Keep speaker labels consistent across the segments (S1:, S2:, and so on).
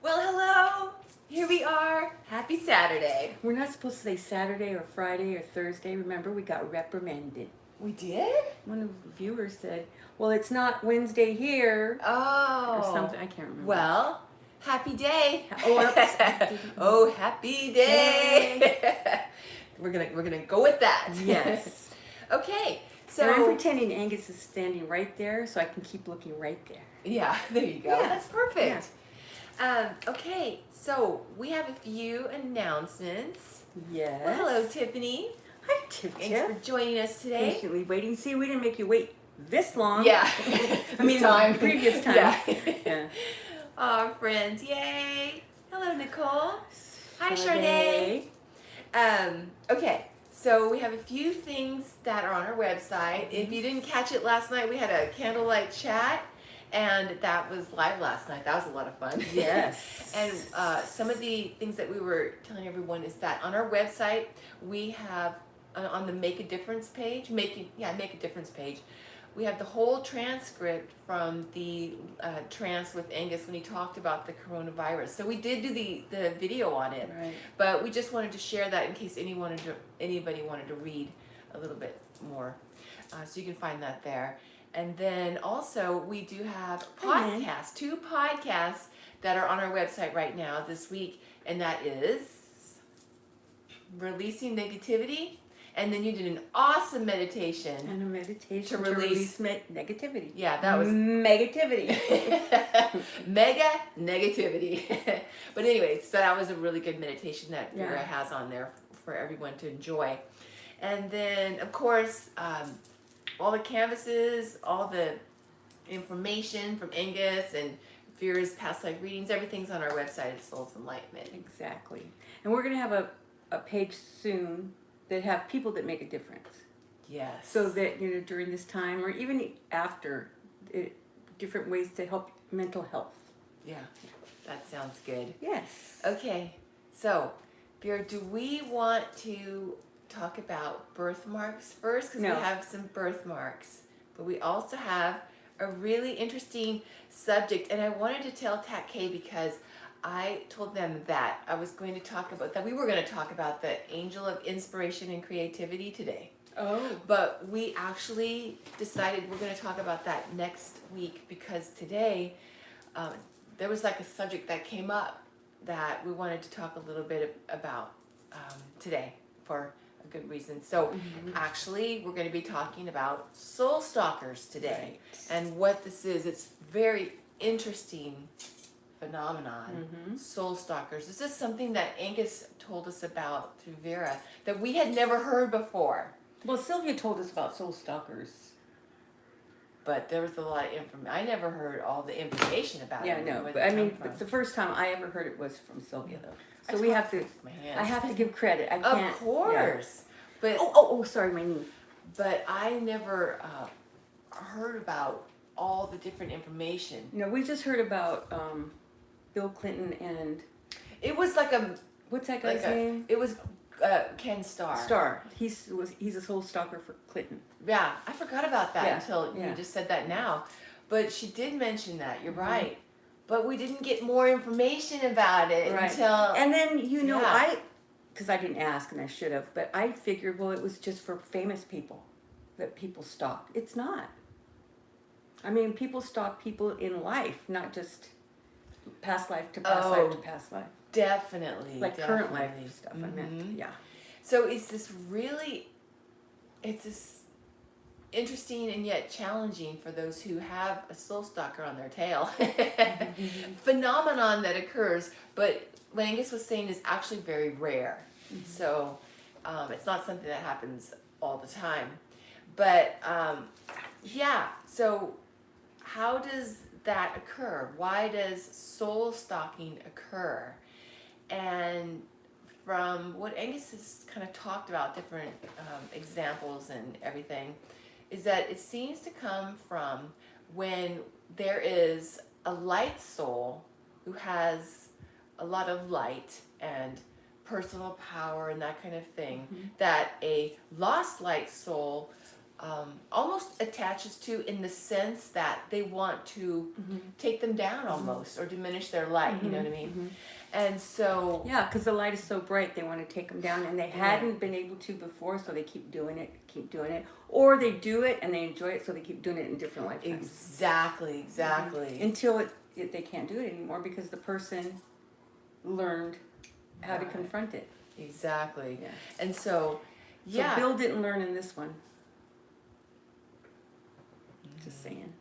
S1: Well, hello. Here we are. Happy Saturday.
S2: We're not supposed to say Saturday or Friday or Thursday. Remember, we got reprimanded.
S1: We did?
S2: One of the viewers said, well, it's not Wednesday here.
S1: Oh.
S2: Or something. I can't remember.
S1: Well, happy day.
S2: Oh,
S1: happy day. we're gonna go with that.
S2: Yes.
S1: Okay.
S2: So I'm
S1: So
S2: pretending Angus is standing right there so I can keep looking right there.
S1: yeah, there you go.
S2: Yeah.
S1: That's perfect. Okay, so we have a few announcements.
S2: Yes.
S1: Well, hello, Tiffany.
S2: Hi, Tiff.
S1: Thanks for joining us today.
S2: Patiently waiting. See, we didn't make you wait this long.
S1: Yeah.
S2: I mean,
S1: time.
S2: previous time.
S1: Yeah.
S2: Yeah.
S1: Our friends, yay! Hello, Nicole. Hi,
S2: Sade.
S1: Sade. Okay, so we have a few things that are on our website. If you didn't catch it last night, we had a candlelight chat, and that was live last night. That was a lot of fun.
S2: Yes.
S1: And some of the things that we were telling everyone is that on our website we have on the Make a Difference page, Make a Difference page, we have the whole transcript from the trance with Angus when he talked about the coronavirus. So we did do the video on it,
S2: Right.
S1: but we just wanted to share that in case anybody wanted to read a little bit more. So you can find that there. And then also we do have podcasts, 2 podcasts that are on our website right now this week, and that is Releasing Negativity, and then you did an awesome meditation.
S2: And a meditation
S1: To release
S2: negativity.
S1: Yeah, that was
S2: negativity.
S1: mega negativity. But anyway, so that was a really good meditation that Vera
S2: Yeah.
S1: has on there for everyone to enjoy. And then, of course, all the canvases, all the information from Angus and Vera's past life readings, everything's on our website at Souls Enlightenment.
S2: Exactly. And we're going to have a page soon that have people that make a difference.
S1: Yes.
S2: So that, during this time or even after, different ways to help mental health.
S1: Yeah, that sounds good.
S2: Yes.
S1: Okay, so Vera, do we want to talk about birthmarks first? Because
S2: No.
S1: we have some birthmarks, but we also have a really interesting subject, and I wanted to tell Tat K because I told them that I was going to talk about that. We were going to talk about the angel of inspiration and creativity today.
S2: Oh.
S1: But we actually decided we're going to talk about that next week because today there was like a subject that came up that we wanted to talk a little bit about today for a good reason. So actually we're going to be talking about Soul Stalkers today.
S2: Right.
S1: And what this is. It's very interesting phenomenon. Soul Stalkers. This is something that Angus told us about through Vera that we had never heard before.
S2: Well, Sylvia told us about Soul Stalkers.
S1: But there was a lot of information. I never heard all the information about
S2: Yeah,
S1: it.
S2: no,
S1: where
S2: but
S1: it
S2: I
S1: come
S2: mean,
S1: from.
S2: the first time I ever heard it was from Sylvia, though.
S1: I
S2: So we have to.
S1: talked with my hands.
S2: I have to give credit. I can't.
S1: Of course. But
S2: Oh, sorry, my knee.
S1: but I never heard about all the different information.
S2: We just heard about Bill Clinton and
S1: It was like a
S2: what's that guy's name?
S1: It was Ken Starr.
S2: Starr. He's a soul stalker for Clinton.
S1: Yeah, I forgot about that
S2: Yeah,
S1: until
S2: yeah.
S1: you just said that now. But she did mention that. You're right. But we didn't get more information about it
S2: Right.
S1: until.
S2: And then
S1: Yeah.
S2: because I didn't ask and I should have, but I figured, well, it was just for famous people that people stalk. It's not. I mean, people stalk people in life, not just past life to past life to past life.
S1: Definitely.
S2: Like current life
S1: definitely.
S2: stuff, I meant. Yeah.
S1: So it's this interesting and yet challenging for those who have a soul stalker on their tail phenomenon that occurs, but what Angus was saying is actually very rare. So it's not something that happens all the time. But yeah, so how does that occur? Why does soul stalking occur? And from what Angus has kind of talked about, different examples and everything, is that it seems to come from when there is a light soul who has a lot of light and personal power and that kind of thing, that a lost light soul almost attaches to, in the sense that they want to take them down almost, or diminish their light. You know what I mean? And so
S2: Yeah, because the light is so bright, they want to take them down, and they hadn't been able to before, so they keep doing it, or they do it and they enjoy it, so they keep doing it in different lifetimes.
S1: exactly.
S2: Until they can't do it anymore because the person learned how to confront it.
S1: Exactly.
S2: Yeah.
S1: And so,
S2: So Bill didn't learn in this one. Just saying.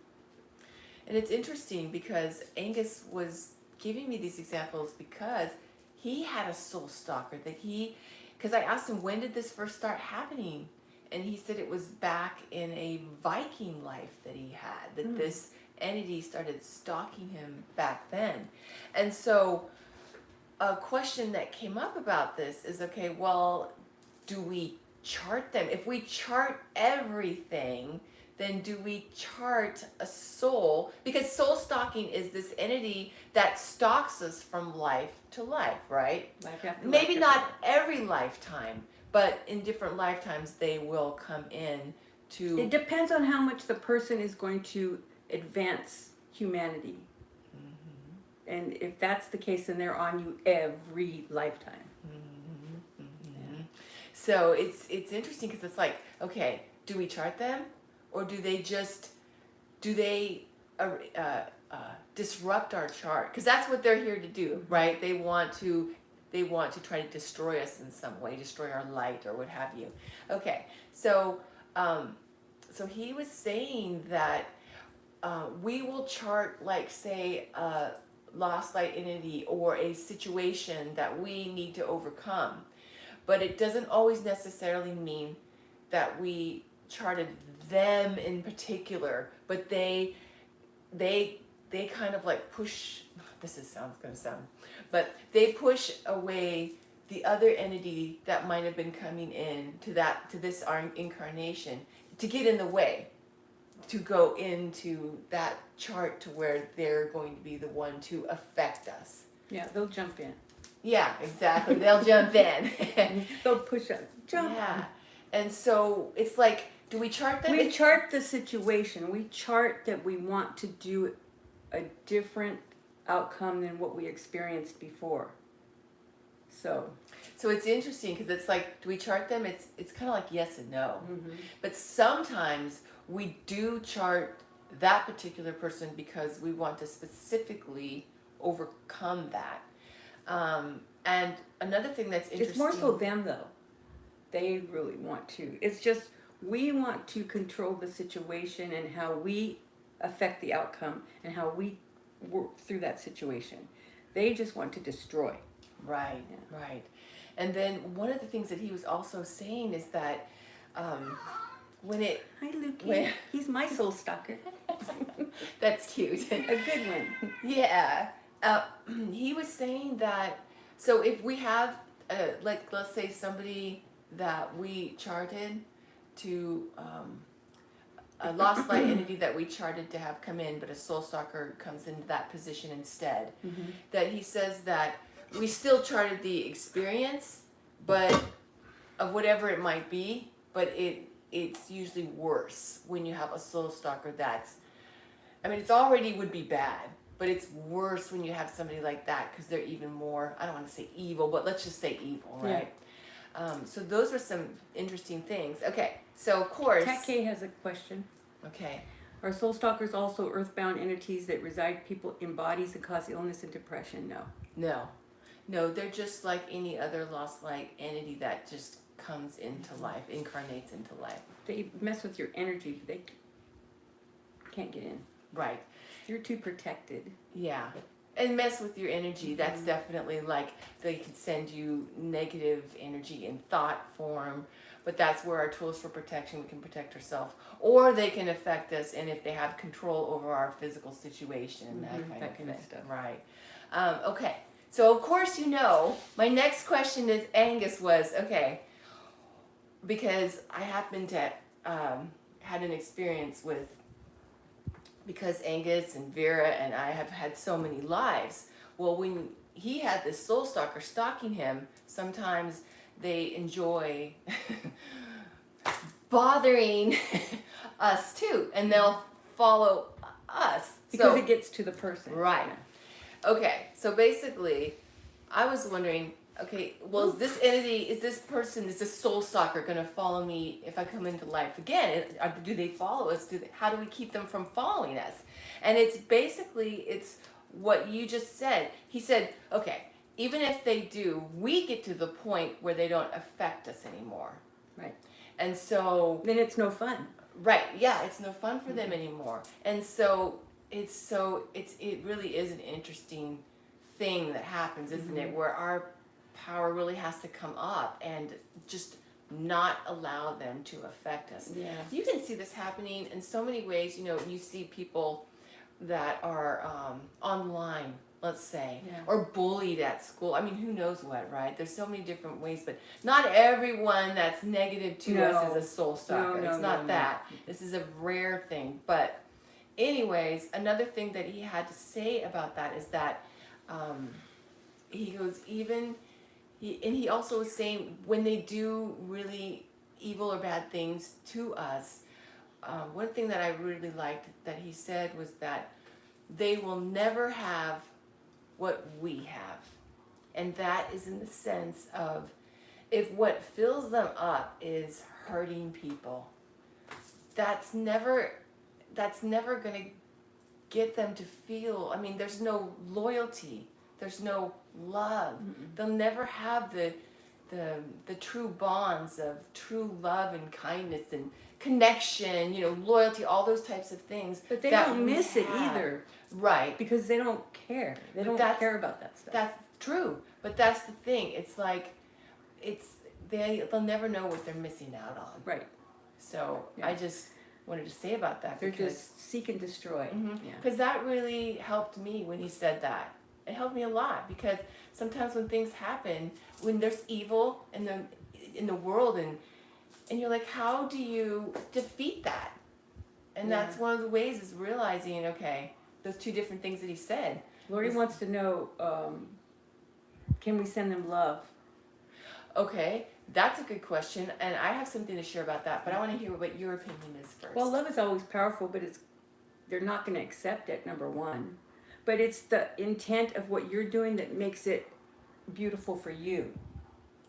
S1: And it's interesting because Angus was giving me these examples because he had a soul stalker because I asked him, when did this first start happening? And he said it was back in a Viking life that he had, that this entity started stalking him back then. And so a question that came up about this is, okay, well, do we chart them? If we chart everything, then do we chart a soul? Because soul stalking is this entity that stalks us from life to life, right?
S2: Life after
S1: Maybe
S2: life
S1: not
S2: after life.
S1: every lifetime, but in different lifetimes they will come in to...
S2: It depends on how much the person is going to advance humanity. And if that's the case, then they're on you every lifetime.
S1: So it's interesting because it's like, okay, do we chart them, or do they disrupt our chart? Because that's what they're here to do, right? They want to try to destroy us in some way, destroy our light or what have you. Okay, so he was saying that we will chart, like, say, a lost light entity or a situation that we need to overcome. But it doesn't always necessarily mean that we charted them in particular, but they kind of like push, but they push away the other entity that might have been coming in to this incarnation to get in the way, to go into that chart to where they're going to be the one to affect us.
S2: Yeah, they'll jump in.
S1: Yeah, exactly. They'll jump in.
S2: They'll push up. Jump.
S1: Yeah. And so it's like, do we chart them?
S2: We chart the situation. We chart that we want to do a different outcome than what we experienced before. So
S1: it's interesting because it's like, do we chart them? It's kind of like yes and no. But sometimes we do chart that particular person because we want to specifically overcome that. And another thing that's interesting...
S2: It's more so them, though. They really want to. It's just, we want to control the situation and how we affect the outcome and how we work through that situation. They just want to destroy.
S1: Right,
S2: Yeah.
S1: right. And then one of the things that he was also saying is that when it...
S2: Hi, Lukey. He's my soul stalker.
S1: That's cute.
S2: A good one.
S1: Yeah. He was saying that, so if we have, like, let's say somebody that we charted to, a lost light entity that we charted to have come in, but a soul stalker comes into that position instead, that he says that we still charted the experience, but of whatever it might be, but it's usually worse when you have a soul stalker that's, I mean, it's already would be bad, but it's worse when you have somebody like that because they're even more, I don't want to say evil, but let's just say evil, right? Yeah. So those were some interesting things. Okay, so of course...
S2: Kat K has a question.
S1: Okay.
S2: Are soul stalkers also earthbound entities that reside people in bodies and cause illness and depression? No.
S1: No, they're just like any other lost light entity that just comes into life, incarnates into life.
S2: They mess with your energy. They can't get in.
S1: Right.
S2: You're too protected.
S1: Yeah. And mess with your energy. That's definitely like they can send you negative energy in thought form, but that's where our tools for protection, we can protect ourselves. Or they can affect us, and if they have control over our physical situation, that kind of stuff. Right. Okay. So, of course, my next question is Angus was, okay, because I happened to had an experience with, because Angus and Vera and I have had so many lives. Well, when he had this soul stalker stalking him, sometimes they enjoy bothering us too, and they'll follow us.
S2: Because
S1: So,
S2: it gets to the person.
S1: right. Okay, so basically, I was wondering, okay, well, is this entity, is this soul stalker going to follow me if I come into life again? Do they follow us? How do we keep them from following us? And it's what you just said. He said, okay, even if they do, we get to the point where they don't affect us anymore.
S2: Right.
S1: And so,
S2: Then it's no fun.
S1: right, yeah, it's no fun for them anymore. And so it really is an interesting thing that happens, isn't it? Where our power really has to come up and just not allow them to affect us.
S2: Yeah.
S1: You can see this happening in so many ways. You know, you see people that are online, let's say,
S2: Yeah.
S1: or bullied at school. I mean, who knows what, right? There's so many different ways, but not everyone that's negative to us is a soul stalker.
S2: No,
S1: It's not
S2: no.
S1: that. This is a rare thing. But anyways, another thing that he had to say about that is that he goes, he also was saying when they do really evil or bad things to us, one thing that I really liked that he said was that they will never have what we have. And that is in the sense of if what fills them up is hurting people, that's never going to get them to feel, I mean, there's no loyalty, there's no love. They'll never have the true bonds of true love and kindness and connection, loyalty, all those types of things.
S2: But they
S1: that
S2: don't
S1: we
S2: miss it
S1: have.
S2: either.
S1: Right.
S2: Because they don't care. They don't care about that stuff.
S1: That's true. But that's the thing. It's like, they'll never know what they're missing out on.
S2: Right.
S1: So
S2: Yeah.
S1: I just wanted to say about that.
S2: They're just seek and destroy. Yeah.
S1: Because that really helped me when he said that. It helped me a lot because sometimes when things happen, when there's evil in the world, and you're like, how do you defeat that? And that's one of the ways is realizing, okay, those two different things that he said.
S2: Lori wants to know, can we send them love?
S1: Okay, that's a good question, and I have something to share about that, but I want to hear what your opinion is first.
S2: Well, love is always powerful, but they're not going to accept it, number one. But it's the intent of what you're doing that makes it beautiful for you.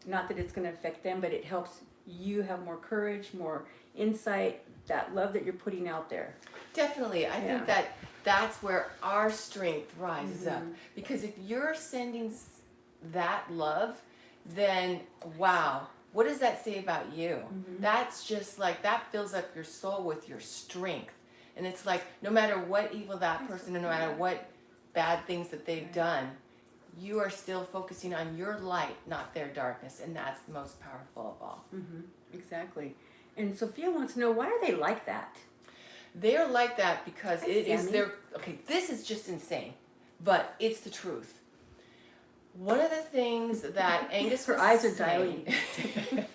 S2: Not that it's going to affect them, but it helps you have more courage, more insight, that love that you're putting out there.
S1: Definitely. I think that's where our strength rises up. Because if you're sending that love, then wow, what does that say about you? That's just like, that fills up your soul with your strength. And it's like, no matter what evil that person, and no matter what bad things that they've done, you are still focusing on your light, not their darkness. And that's the most powerful of all.
S2: Exactly. And Sophia wants to know, why are they like that?
S1: They're like that because it is
S2: Sammy.
S1: okay, this is just insane, but it's the truth. One of the things that Angus
S2: Her
S1: was
S2: eyes are
S1: saying,
S2: dilating.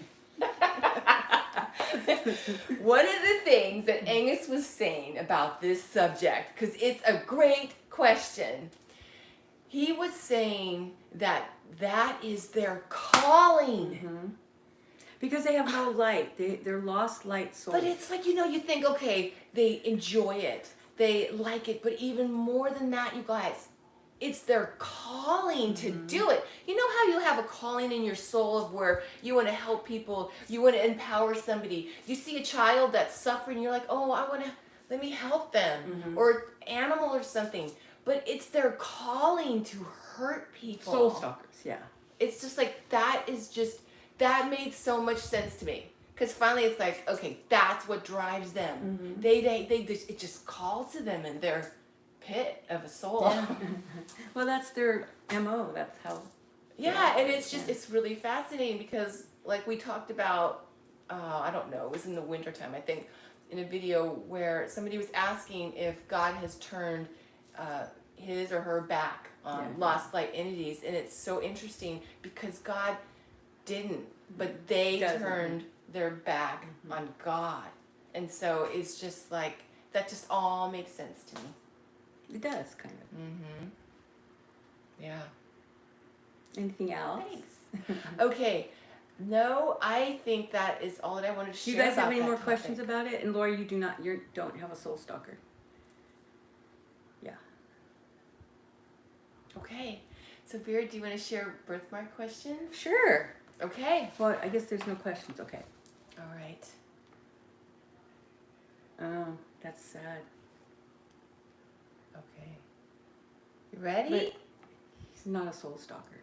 S1: one of the things that Angus was saying about this subject, because it's a great question, he was saying that is their calling.
S2: Because they have no light. They're lost light souls.
S1: But it's like, you think, okay, they enjoy it, they like it, but even more than that, you guys, it's their calling to do it. You know how you have a calling in your soul of where you want to help people, you want to empower somebody. You see a child that's suffering, you're like, oh, let me help them, or animal or something. But it's their calling to hurt people.
S2: Soul Stalkers, yeah.
S1: It's just like, that made so much sense to me. Because finally it's like, okay, that's what drives them. It just calls to them in their pit of a soul.
S2: Yeah. Well, that's their MO. That's how.
S1: Yeah, and it's just, it's really fascinating because like we talked about, I don't know, it was in the wintertime, I think, in a video where somebody was asking if God has turned his or her back on lost light entities. And it's so interesting because God didn't, but they turned their back on God. And so it's just like, that just all makes sense to me.
S2: It does, kind of.
S1: Yeah.
S2: Anything else?
S1: Thanks. Okay. No, I think that is all that I wanted to
S2: Do
S1: share.
S2: you guys have
S1: about
S2: any
S1: that
S2: more
S1: topic.
S2: questions about it? And Laura, you don't have a soul stalker. Yeah.
S1: Okay. So Vera, do you want to share birthmark questions?
S2: Sure.
S1: Okay.
S2: Well, I guess there's no questions. Okay.
S1: All right.
S2: Oh, that's sad.
S1: Okay. You ready?
S2: But he's not a soul stalker.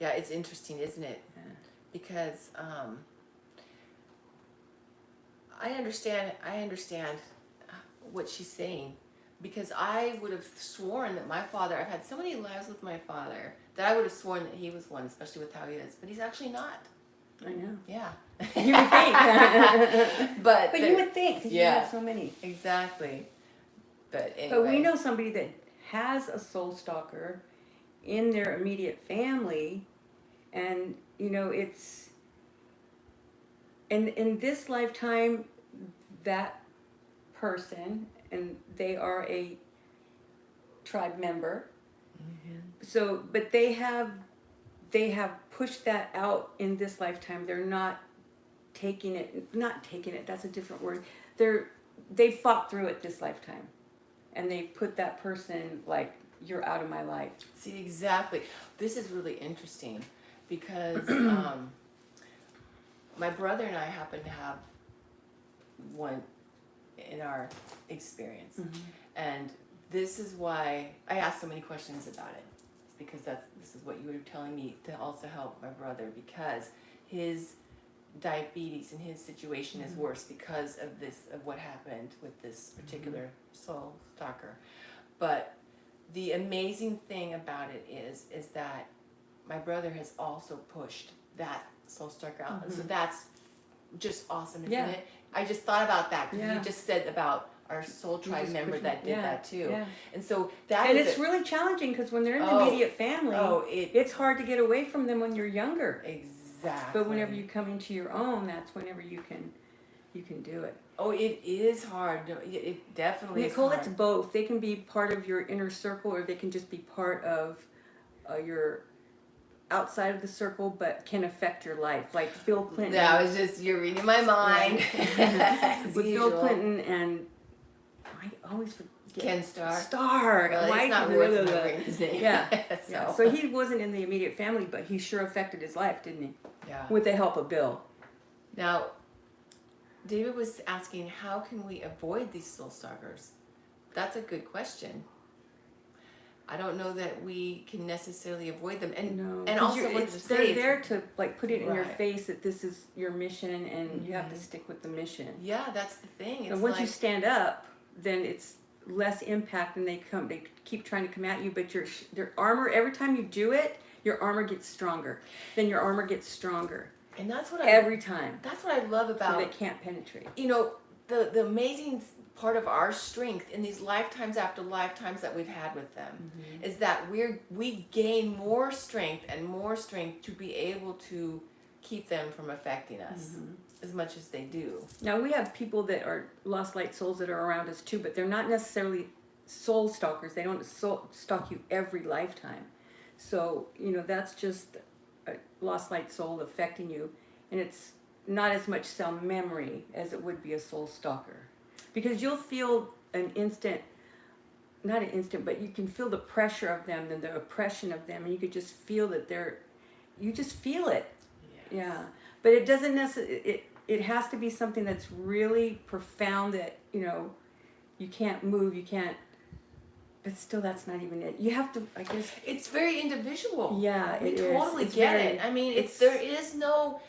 S1: Yeah, it's interesting, isn't it?
S2: Yeah.
S1: Because I understand what she's saying, because I would have sworn that my father, I've had so many lives with my father that I would have sworn that he was one, especially with how he is, but he's actually not.
S2: I know.
S1: Yeah.
S2: You would think.
S1: But
S2: you would think, because
S1: yeah.
S2: you have so many.
S1: Exactly. But anyway.
S2: But we know somebody that has a soul stalker in their immediate family, and it's in this lifetime, that person, and they are a tribe member.
S1: Mm-hmm.
S2: So, but they have pushed that out in this lifetime. They're not taking it. That's a different word. They fought through it this lifetime, and they put that person like, you're out of my life.
S1: See, exactly. This is really interesting because my brother and I happen to have one in our experience.
S2: Mm-hmm.
S1: And this is why I asked so many questions about it. It's because this is what you were telling me to also help my brother, because his diabetes and his situation is worse because of what happened with this particular soul stalker. But the amazing thing about it is that my brother has also pushed that soul stalker out. And so that's just awesome, isn't it? I just thought about that because you just said about our soul tribe member that did that too. Yeah. And so
S2: it's really challenging, because when they're in the immediate family, it's hard to get away from them when you're younger.
S1: Exactly.
S2: But whenever you come into your own, that's whenever you can do it.
S1: Oh, it is hard. No, it definitely
S2: Nicole,
S1: is hard.
S2: it's both. They can be part of your inner circle, or they can just be part of your outside of the circle, but can affect your life. Like Bill Clinton.
S1: Yeah, you're reading my mind.
S2: With Bill Clinton and I always forget.
S1: Ken Starr.
S2: Well,
S1: it's not worth remembering his name.
S2: Yeah. So he wasn't in the immediate family, but he sure affected his life, didn't he?
S1: Yeah.
S2: With the help of Bill.
S1: Now, David was asking, how can we avoid these soul stalkers? That's a good question. I don't know that we can necessarily avoid them, and also
S2: they're there to like put it in your face that this is your mission, and you have to stick with the mission.
S1: Yeah, that's the thing.
S2: And once you stand up, then it's less impact, and they keep trying to come at you. But their armor, every time you do it, your armor gets stronger. Then your armor gets stronger.
S1: And that's what
S2: every time.
S1: That's what I love about.
S2: So they can't penetrate.
S1: The amazing part of our strength in these lifetimes after lifetimes that we've had with them is that we gain more strength and more strength to be able to keep them from affecting us as much as they do. Now,
S2: we have people that are lost light souls that are around us too, but they're not necessarily soul stalkers. They don't stalk you every lifetime. So, that's just a lost light soul affecting you, and it's not as much cell memory as it would be a soul stalker. Because you'll feel not an instant, but you can feel the pressure of them and the oppression of them, and you could just feel that you just feel it. Yes. Yeah. But it doesn't necessarily, it has to be something that's really profound that, you can't move, you can't, but still that's not even it. You have to, I guess.
S1: It's very individual.
S2: Yeah,
S1: we totally get it. I mean, there is no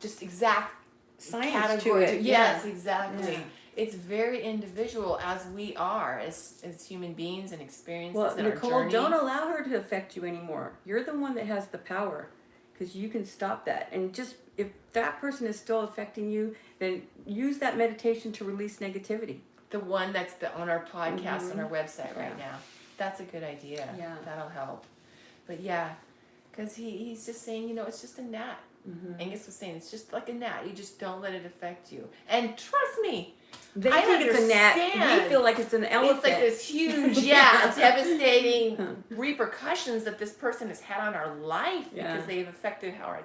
S1: just exact
S2: science
S1: category
S2: to it.
S1: Yes, exactly.
S2: Yeah.
S1: It's very individual, as we are as human beings and experiences.
S2: Well,
S1: in
S2: Nicole,
S1: our journey.
S2: don't allow her to affect you anymore. You're the one that has the power, because you can stop that. And just if that person is still affecting you, then use that meditation to release negativity.
S1: The one that's on our podcast on our website right now. That's a good idea.
S2: Yeah,
S1: that'll help. But yeah, because he's just saying, it's just a gnat. Angus was saying it's just like a gnat. You just don't let it affect you. And trust me,
S2: They
S1: I
S2: think it's a gnat.
S1: understand.
S2: We feel like it's an elephant.
S1: It's like this huge, devastating repercussions that this person has had on our life because they've affected how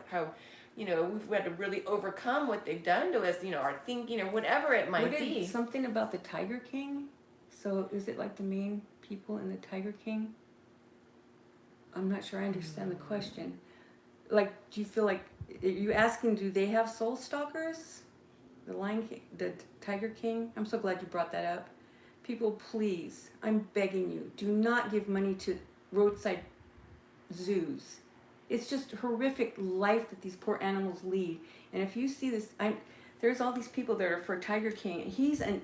S1: we've had to really overcome what they've done to us, our thinking or whatever it might be.
S2: Something about the Tiger King? So is it like the main people in the Tiger King? I'm not sure I understand the question. Like, do you feel like, are you asking, do they have Soul Stalkers? The Lion King, the Tiger King? I'm so glad you brought that up. People, please, I'm begging you, do not give money to roadside zoos. It's just horrific life that these poor animals lead. And if you see this, there's all these people that are for Tiger King. He's a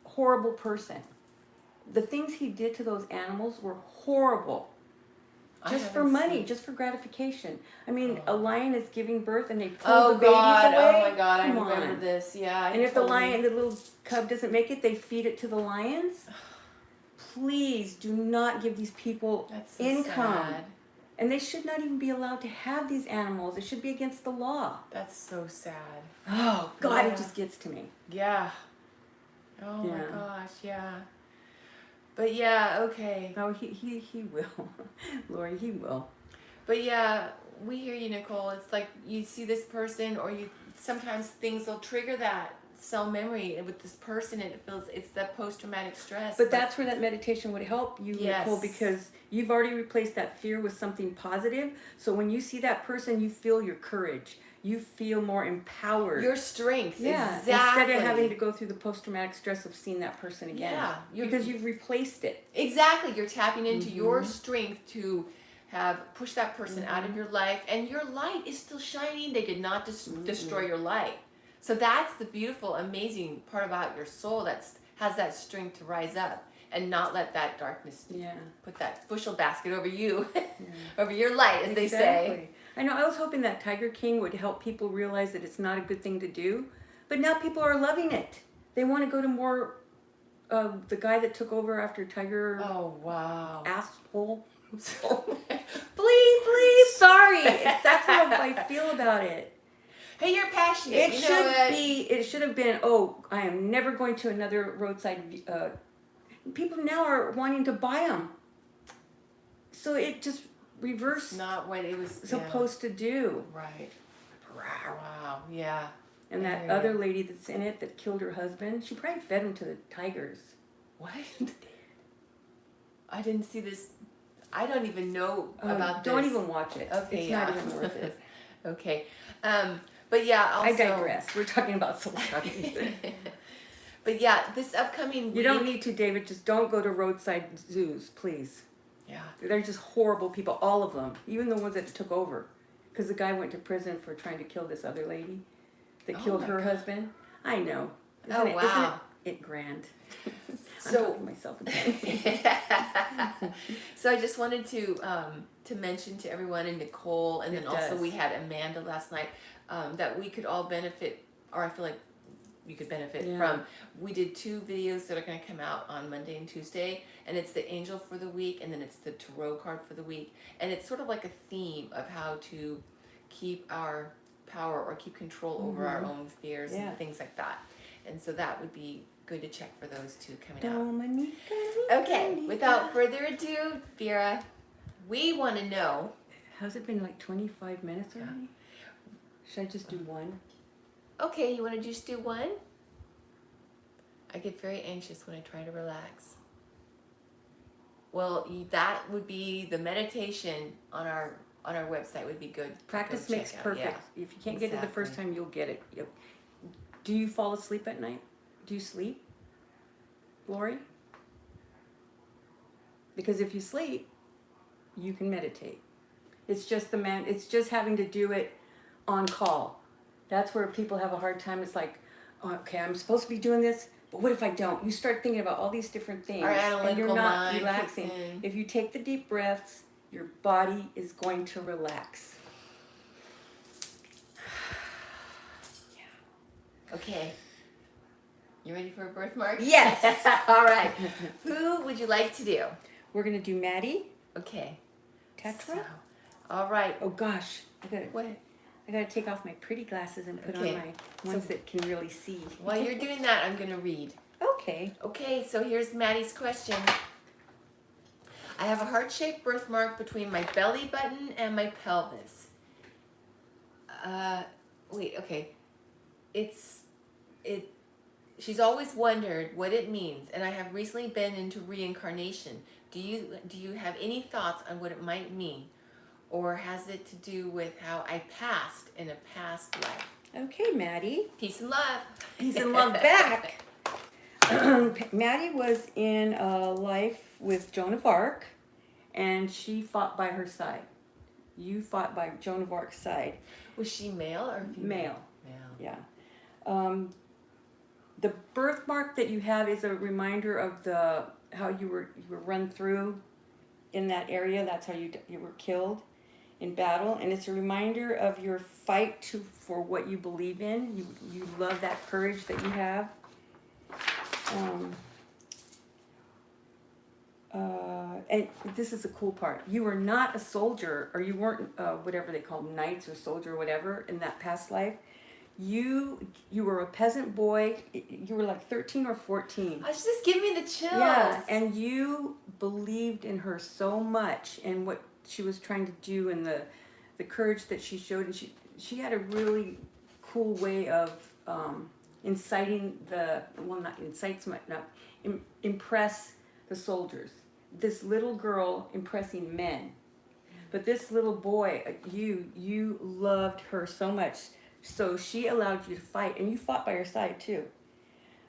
S2: horrible person. The things he did to those animals were horrible. Just for money, just for gratification. I mean, a lion is giving birth and they pull the babies away.
S1: Oh my God,
S2: Come
S1: I remember
S2: on.
S1: this. Yeah.
S2: And if the little cub doesn't make it, they feed it to the lions. Please do not give these people income.
S1: Sad.
S2: And they should not even be allowed to have these animals. It should be against the law.
S1: That's so sad.
S2: Oh God, it just gets to me.
S1: Yeah. Oh my gosh, yeah. But yeah, okay.
S2: Oh, he will. Lori, he will.
S1: But yeah, we hear you, Nicole. It's like you see this person, or sometimes things will trigger that cell memory with this person, and it's that post-traumatic stress.
S2: But that's where that meditation would help you, Nicole, because you've already replaced that fear with something positive. So when you see that person, you feel your courage. You feel more empowered.
S1: Your strength, exactly.
S2: Instead of having to go through the post-traumatic stress of seeing that person again.
S1: Yeah.
S2: Because you've replaced it.
S1: Exactly. You're tapping into your strength to push that person out of your life. And your light is still shining. They did not destroy your light. So that's the beautiful, amazing part about your soul that has that strength to rise up and not let that darkness put that bushel basket over you, over your light, as they say.
S2: I know, I was hoping that Tiger King would help people realize that it's not a good thing to do, but now people are loving it. They want to go to more, the guy that took over after Tiger.
S1: Oh, wow.
S2: Asshole.
S1: Please.
S2: Sorry, that's how I feel about it.
S1: Hey, you're passionate.
S2: It should have been, I am never going to another roadside. People now are wanting to buy them. So it just reversed.
S1: Not what it was
S2: supposed to do.
S1: Right. Wow. Yeah.
S2: And that other lady that's in it that killed her husband, she probably fed him to the tigers.
S1: What? I didn't see this. I don't even know about this.
S2: Don't even watch it.
S1: Okay,
S2: it's not even worth it.
S1: Okay. But yeah, also,
S2: I digress. We're talking about Soul Stalkers.
S1: But yeah, this upcoming week,
S2: you don't need to, David. Just don't go to roadside zoos, please.
S1: Yeah.
S2: They're just horrible people, all of them, even the ones that took over. Because the guy went to prison for trying to kill this other lady that killed her husband. I know. Isn't it grand?
S1: So
S2: I'm myself again.
S1: So I just wanted to mention to everyone, and Nicole, and then also we had Amanda last night, that we could all benefit, or I feel like you could benefit from. We did 2 videos that are going to come out on Monday and Tuesday, and it's the angel for the week, and then it's the tarot card for the week, and it's sort of like a theme of how to keep our power or keep control over our own fears and things like that. And so that would be good to check for those 2 coming out. Okay, without further ado, Vera, we want to know.
S2: Has it been like 25 minutes already? Should I just do one?
S1: Okay, you want to just do one? I get very anxious when I try to relax. Well, that would be the meditation on our website would be good.
S2: Practice makes perfect. Yeah, if you can't get it the first time, you'll get it. Yep. Do you fall asleep at night? Do you sleep, Lori? Because if you sleep, you can meditate. It's just it's just having to do it on call. That's where people have a hard time. It's like, okay, I'm supposed to be doing this, but what if I don't? You start thinking about all these different things, and you're not relaxing. If you take the deep breaths, your body is going to relax.
S1: Okay. You ready for a birthmark?
S2: Yes.
S1: All right. Who would you like to do?
S2: We're going to do Maddie.
S1: Okay.
S2: Tatro.
S1: So, all right.
S2: Oh, gosh.
S1: What?
S2: I gotta take off my pretty glasses and put
S1: Okay.
S2: on my ones that can really see.
S1: While you're doing that, I'm going to read.
S2: Okay.
S1: Okay, so here's Maddie's question. I have a heart-shaped birthmark between my belly button and my pelvis. Okay. She's always wondered what it means, and I have recently been into reincarnation. Do you have any thoughts on what it might mean? Or has it to do with how I passed in a past life?
S2: Okay, Maddie.
S1: Peace and love.
S2: Peace and love back. Maddie was in a life with Joan of Arc, and she fought by her side. You fought by Joan of Arc's side.
S1: Was she male or female?
S2: Male.
S1: Male.
S2: Yeah. The birthmark that you have is a reminder of how you were run through in that area. That's how you were killed in battle, and it's a reminder of your fight for what you believe in. You love that courage that you have. And this is the cool part. You were not a soldier, or you weren't whatever they call knights or soldier or whatever in that past life. You were a peasant boy. You were like 13 or 14.
S1: Oh, she's just giving me the chills.
S2: Yeah, and you believed in her so much and what she was trying to do and the courage that she showed. And she had a really cool way of impress the soldiers. This little girl impressing men. But this little boy, you loved her so much. So she allowed you to fight, and you fought by her side too.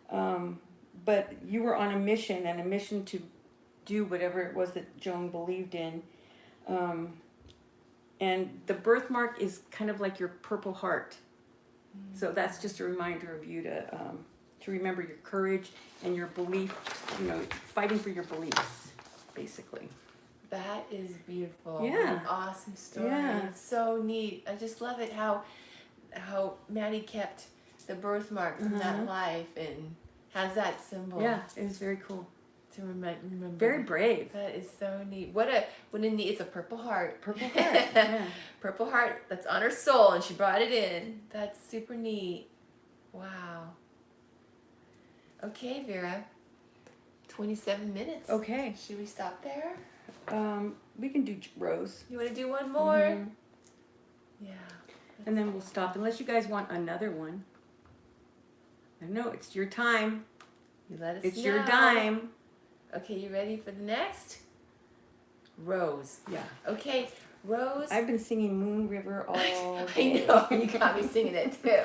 S2: But you were on a mission to do whatever it was that Joan believed in. And the birthmark is kind of like your purple heart. So that's just a reminder of you to remember your courage and your belief, fighting for your beliefs, basically.
S1: That is beautiful.
S2: Yeah.
S1: What an awesome story.
S2: Yeah.
S1: It's so neat. I just love it how Maddie kept the birthmark from that life and has that symbol.
S2: Yeah, it was very cool.
S1: To remember.
S2: Very brave.
S1: That is so neat. What a neat. It's a purple heart.
S2: Purple heart. Yeah.
S1: Purple heart that's on her soul, and she brought it in. That's super neat. Wow. Okay, Vera. 27 minutes.
S2: Okay.
S1: Should we stop there?
S2: We can do Rose.
S1: You want to do one more?
S2: Mhm.
S1: Yeah.
S2: And then we'll stop unless you guys want another one. I know it's your time.
S1: You let us know.
S2: It's your dime.
S1: Okay, you ready for the next? Rose.
S2: Yeah.
S1: Okay, Rose.
S2: I've been singing Moon River all
S1: I
S2: day.
S1: know, you got me singing it too.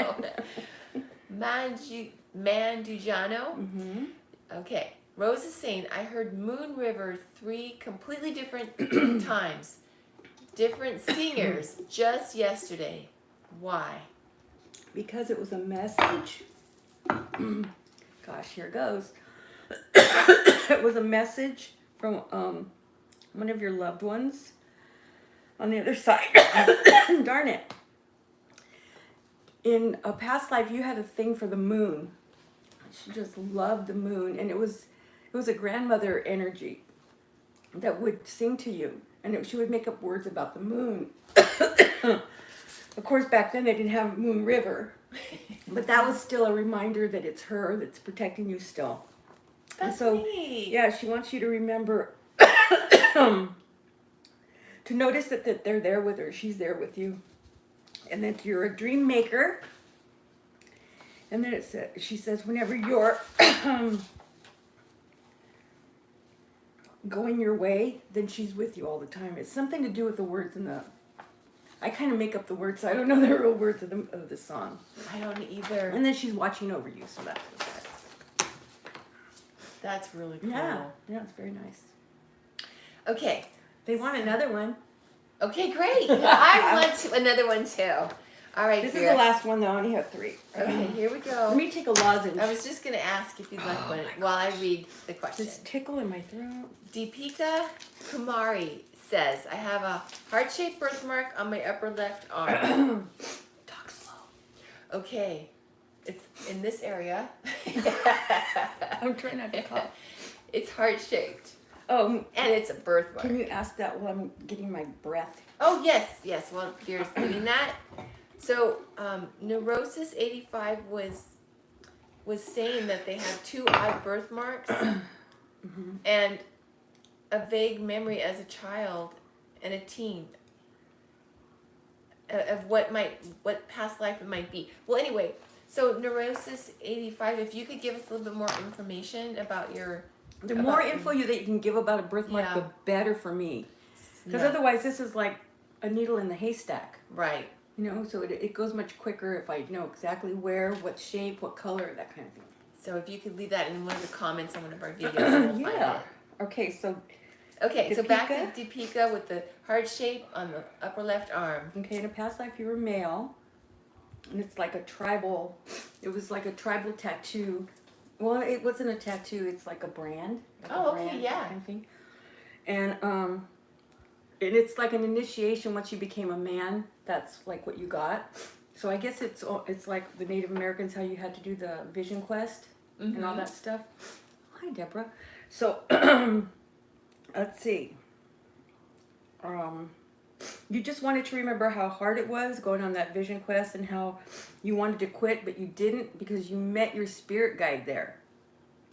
S1: Mandujano.
S2: Mm-hmm.
S1: Okay, Rose is saying, I heard Moon River 3 completely different times. Different singers just yesterday. Why?
S2: Because it was a message. Gosh, here goes. It was a message from one of your loved ones on the other side. Darn it. In a past life, you had a thing for the moon. She just loved the moon, and it was a grandmother energy that would sing to you, and she would make up words about the moon. Of course, back then they didn't have Moon River, but that was still a reminder that it's her that's protecting you still.
S1: That's
S2: and so,
S1: neat.
S2: yeah, she wants you to remember to notice that they're there with her. She's there with you, and that you're a dream maker. And then she says, whenever you're going your way, then she's with you all the time. It's something to do with the words in the. I kind of make up the words, so I don't know the real words of the song.
S1: I don't either.
S2: And then she's watching over you, so that's what that is.
S1: That's really cool.
S2: Yeah, it's very nice.
S1: Okay.
S2: They want another one.
S1: Okay, great. I want another one too. All right,
S2: This
S1: Vera.
S2: is the last one, though. I only have 3.
S1: Okay, here we
S2: Let
S1: go.
S2: me take a lozenge.
S1: I was just going to ask if you'd like one while I read the question.
S2: This tickle in my throat.
S1: Deepika Kumari says, I have a heart-shaped birthmark on my upper left arm.
S2: Talk slow.
S1: Okay. It's in this area.
S2: I'm trying not to cough.
S1: It's heart-shaped.
S2: Oh,
S1: And it's a birthmark.
S2: can you ask that while I'm getting my breath?
S1: Oh, yes. Well, Vera's doing that. So, Neurosis 85 was saying that they have 2 odd birthmarks and a vague memory as a child and a teen of what past life it might be. Well, anyway, so Neurosis 85, if you could give us a little bit more information about your...
S2: The more info that you can give about a birthmark,
S1: Yeah.
S2: the better for me. Because
S1: Yeah.
S2: otherwise, this is like a needle in the haystack.
S1: Right.
S2: You know, so it goes much quicker if I know exactly where, what shape, what color, that kind of thing.
S1: So if you could leave that in one of the comments on one of our videos, and we'll find
S2: Yeah.
S1: it.
S2: Okay, so
S1: Okay, so back
S2: Deepika?
S1: to Deepika with the heart shape on the upper left arm.
S2: okay, in a past life you were male, and it's like a tribal. It was like a tribal tattoo. Well, it wasn't a tattoo. It's like a brand. Like
S1: Oh,
S2: a
S1: okay,
S2: brand
S1: yeah.
S2: kind of thing. And it's like an initiation. Once you became a man, that's like what you got. So I guess it's like the Native Americans, how you had to do the vision quest and all that stuff. Hi, Deborah. So let's see. You just wanted to remember how hard it was going on that vision quest and how you wanted to quit, but you didn't because you met your spirit guide there.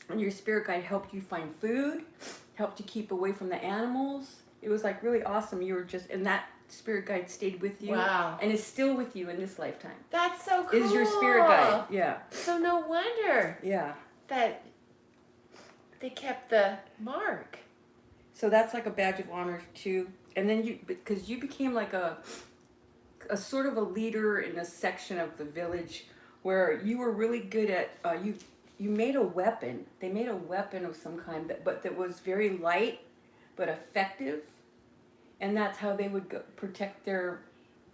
S2: And your spirit guide helped you find food, helped you keep away from the animals. It was like really awesome. You were just, and that spirit guide stayed with you.
S1: Wow.
S2: And is still with you in this lifetime.
S1: That's so cool.
S2: Is your spirit guide. Yeah.
S1: So no wonder
S2: Yeah.
S1: that they kept the mark.
S2: So that's like a badge of honor too. And then because you became like a sort of a leader in a section of the village where you were really good at, you made a weapon. They made a weapon of some kind, that was very light but effective. And that's how they would protect their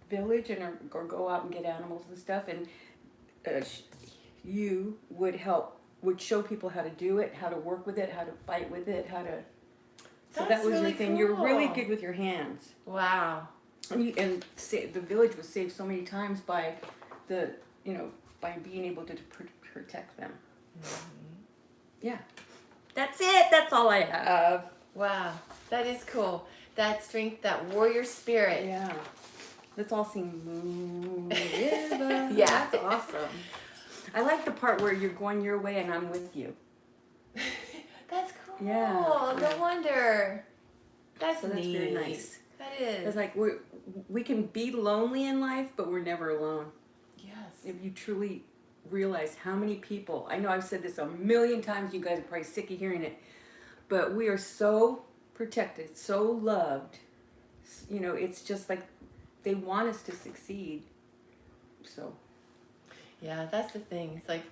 S2: village or go out and get animals and stuff. And you would show people how to do it, how to work with it, how to fight with it, how to... So
S1: That's
S2: that was
S1: really
S2: your thing. You're really
S1: cool.
S2: good with your hands.
S1: Wow.
S2: And the village was saved so many times by by being able to protect them. Yeah. That's it. That's all I have.
S1: Wow. That is cool. That strength, that warrior spirit.
S2: Yeah. Let's all sing Moon River.
S1: Yeah.
S2: That's awesome. I like the part where you're going your way and I'm with you.
S1: That's cool.
S2: Yeah.
S1: No wonder. That's
S2: So that's
S1: neat.
S2: very nice.
S1: That is.
S2: It's like we can be lonely in life, but we're never alone.
S1: Yes.
S2: If you truly realize how many people, I know I've said this a million times, you guys are probably sick of hearing it, but we are so protected, so loved. You know, it's just like they want us to succeed. So.
S1: Yeah, that's the thing. It's like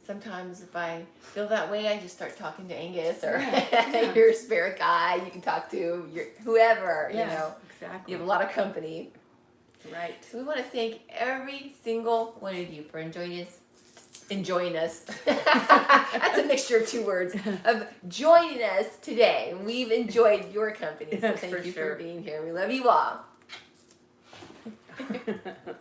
S1: sometimes if I feel that way, I just start talking to Angus or
S2: Yeah.
S1: your spirit guide. You can talk to your whoever,
S2: Yeah,
S1: you know.
S2: exactly.
S1: You have a lot of company.
S2: Right.
S1: So we want to thank every single one of you for enjoying us. That's a mixture of 2 words of joining us today. We've enjoyed your company. So
S2: Yes,
S1: thank
S2: for
S1: you
S2: sure.
S1: for being here. We love you all.